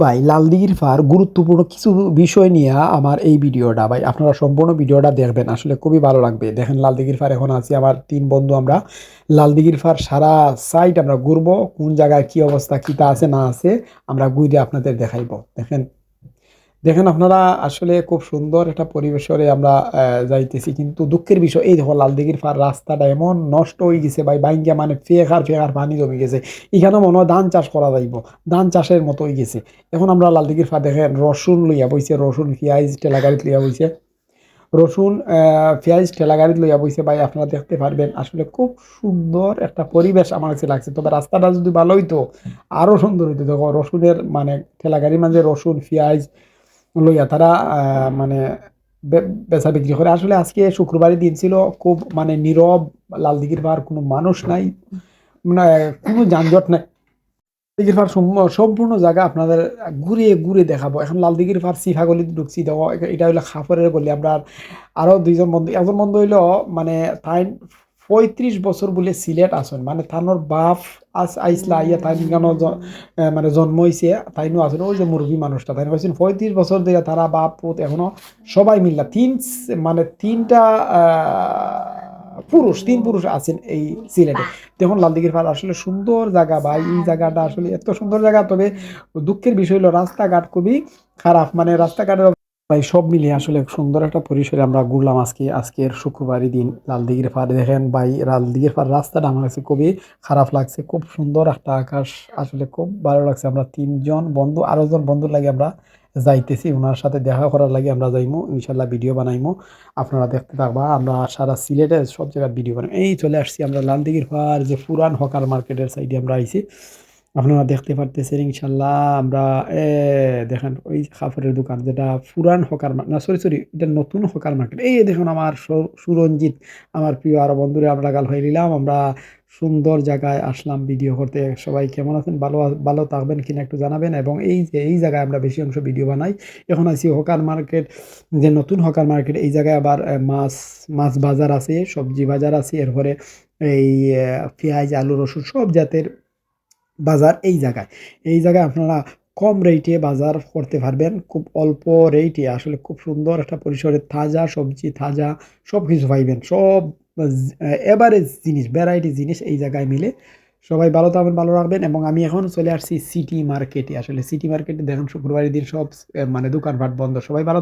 ভাই লালদিঘির ফার গুরুত্বপূর্ণ কিছু বিষয় নিয়ে আমার এই ভিডিওটা ভাই আপনারা সম্পূর্ণ ভিডিওটা দেখবেন আসলে খুবই ভালো লাগবে। দেখেন লালদিঘির ফার এখন আছি আমার 3 বন্ধু, আমরা লালদিঘির ফার সারা সাইট আমরা ঘুরবো, কোন জায়গায় কি অবস্থা কিটা আছে না আছে আমরা ঘুরে আপনাদের দেখাইবো। দেখেন দেখেন আপনারা আসলে খুব সুন্দর একটা পরিবেশরে আমরা যাইতেছি, কিন্তু দুঃখের বিষয় এই দেখো লালদিঘির ফার রাস্তাটা এমন নষ্ট হয়ে গেছে ভাই, বাইঙ্গা মানে ফেকার ফেকার পানি জমে গেছে। এখানে মনে হয় ধান চাষ করা যাইব, ধান চাষের মতো হয়ে গেছে। এখন আমরা লালদিঘির ফার দেখেন রসুন লইয়া বইছে, রসুন পেঁয়াজ ঠেলা গাড়িতে লইয়া বইছে, রসুন পেঁয়াজ ঠেলা গাড়িতে লইয়া বইছে ভাই, আপনারা দেখতে পারবেন আসলে খুব সুন্দর একটা পরিবেশ আমার কাছে লাগছে। তবে রাস্তাটা যদি ভালো হইতো আরো সুন্দর হইতো। দেখো রসুনের মানে ঠেলা গাড়ির মাঝে রসুন পেঁয়াজ লইয়া তারা মানে বেচা বিক্রি করে। আসলে আজকে শুক্রবারের দিন ছিল, খুব মানে নীরব লালদিঘির পার, কোনো মানুষ নাই, মানে কোনো যানজট নাই। লালদিঘির পার সম্পূর্ণ জায়গা আপনাদের ঘুরে ঘুরে দেখাবো। এখন লালদিঘির পার সিফা গলিতে ঢুকছি, দেখো এটা হইলো খাফরের গলি। আমরা আরো 2জন বন্ধু, একজন বন্ধু হইলো মানে তাই 35 বছর বলে সিলেট আসেন, মানে থানোর বাপ আইসলা ইয়া তাই কেন মানে জন্ম হয়েছে তাইনও আসলে ওই যে মুরব্বী মানুষটা তাই বলছেন 35 বছর ধরে তারা বাপ পুত এখনো সবাই মিল্লা মানে তিনটা পুরুষ, 3 পুরুষ আছেন এই সিলেটে। দেখুন লালদিঘির পাড় আসলে সুন্দর জায়গা ভাই, এই জায়গাটা আসলে এত সুন্দর জায়গা। তবে দুঃখের বিষয় হলো রাস্তাঘাট খুবই খারাপ, মানে রাস্তাঘাটের ভাই সব মিলিয়ে আসলে সুন্দর একটা পরিসরে আমরা ঘুরলাম আজকের শুক্রবারই দিন লালদিঘির পাড়ে। দেখেন ভাই লালদিঘির পাড় রাস্তাটা আমার কাছে খুবই খারাপ লাগছে, খুব সুন্দর একটা আকাশ, আসলে খুব ভালো লাগছে। আমরা 3জন বন্ধু, আরো জন বন্ধুর লাগে আমরা যাইতেছি, ওনার সাথে দেখা করার লাগে আমরা যাইমু, ইনশাল্লাহ ভিডিও বানাইমু, আপনারা দেখতে থাকবা। আমরা সারা সিলেটে সব জায়গায় ভিডিও বানাই। এই চলে আসছি আমরা লালদিঘির পাড়, যে পুরান হকার মার্কেটের সাইডে আমরা আইছি, আপনারা দেখতে পারতেছেন ইনশাল্লাহ। আমরা এ দেখেন ওই কাপড়ের দোকান, যেটা পুরান হকার না সরি সরি এটা নতুন হকার মার্কেট। এই দেখুন আমার সুরঞ্জিত, আমার প্রিয় আরো বন্ধুরা আমরা গাল হয়ে নিলাম, আমরা সুন্দর জায়গায় আসলাম ভিডিও করতে। সবাই কেমন আছেন, ভালো ভালো থাকবেন কিনা একটু জানাবেন। এবং এই যে এই জায়গায় আমরা বেশি অংশ ভিডিও বানাই। এখন আছি হকার মার্কেট, যে নতুন হকার মার্কেট, এই জায়গায় আবার মাছ মাছ বাজার আছে, সবজি বাজার আছে, এরপরে এই পেঁয়াজ আলু রসুন সব জাতের বাজার এই জায়গায়। এই জায়গায় আপনারা কম রেটে বাজার করতে পারবেন, খুব অল্প রেটে আসলে খুব সুন্দর একটা পরিসরে তাজা সবজি, তাজা সব কিছু পাইবেন। সব এভারেজ জিনিস, ভ্যারাইটি জিনিস এই জায়গায় মিলে। সবাই ভালো থাকবেন, ভালো রাখবেন। এবং আমি এখন চলে আসছি সিটি মার্কেটে। আসলে সিটি মার্কেটে দেখেন শুক্রবারের দিন সব মানে দোকানপাট বন্ধ, সবাই ভালো